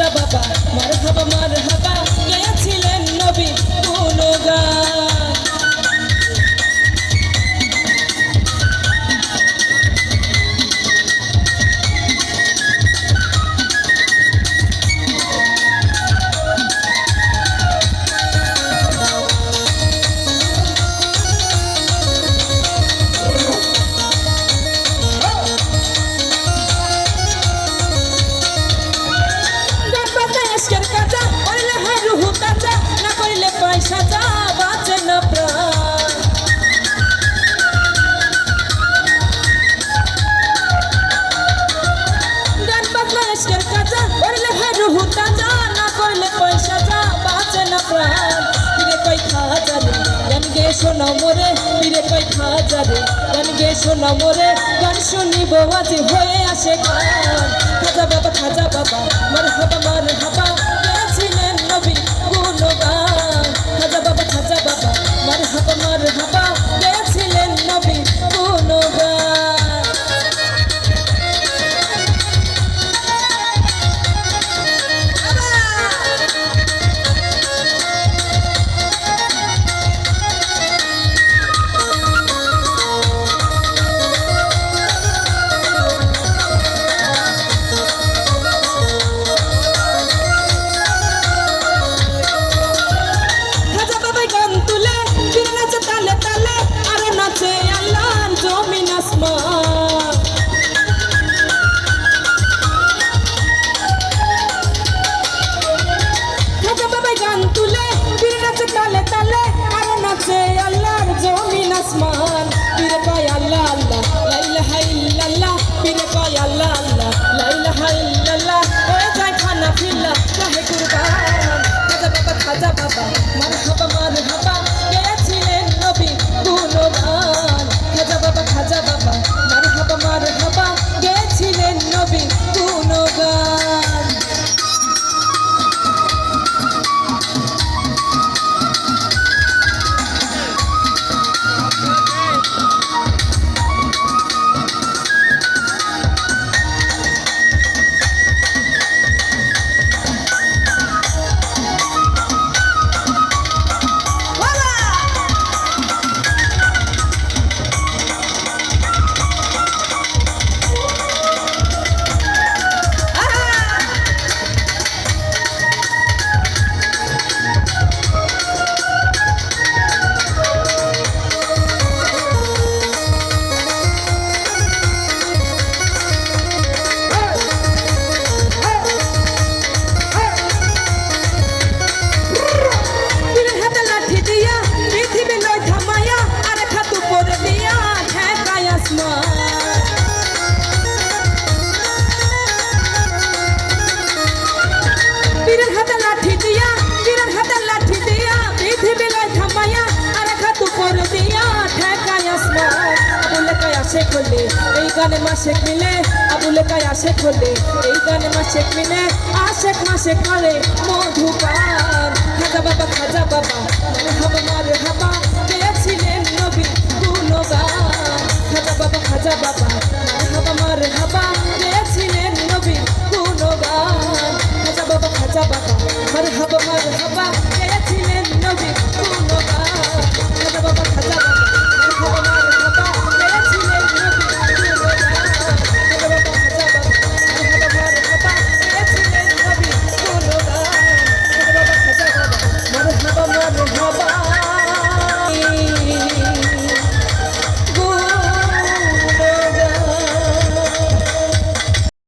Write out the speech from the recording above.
খাজা বাবা মারহাবা গেয়েছিলেন নবী গুণগান। পয়সা যা বাঁচে না প্রাণ, গান বাজনা ইশকের কাজা করলে হয় রুহু তাজা, না করলে পয়সা যা বাঁচে না প্রাণ। পীরে কই খাজা রে গান গে শোনা মোরে, পীরে কই খাজা রে গান গে শোনা মোরে, গান শুনিব আজ হয়ে আসে গান। খাজা বাবা মারহাবা গেয়েছিলেন নবী গুণগান। খাজা বাবা মারহাবা গেয়েছিলেন নবী গুণগান। পীরে কয় আল্লাহ আল্লাহ লা ইলাহা ইল্লাল্লাহ, পীরে কয় আল্লাহ আল্লাহ লা ইলাহা ইল্লাল্লাহ, হয়ে যায় খানা ফিল্লা চাহে কুরবান। খাজা বাবা মারহাবা গেয়েছিলেন নবী গুণগান। খাজা বাবা মারহাবা গেয়েছিলেন নবী গুণগান। পীরের হাতে লাঠি দিয়া পৃথিবী লয় থামাইয়া আর খাতু পর দিয়া ঠেকায় আসমান। আবুলে কায় আসে খোলে এই গানে মাসেক মিলে, আবুলে কায় আসে খোলে এই গানে মাসেক মিলে, আশেক মাসেক করে মধুপান। খাজা বাবা মারহাবা গেয়েছিলেন নবী গুণগান। খাজা বাবা মারহাবা গেয়েছিলেন নবী গুণগান। খাজা বাবা মারহাবা গেয়েছিলেন নবী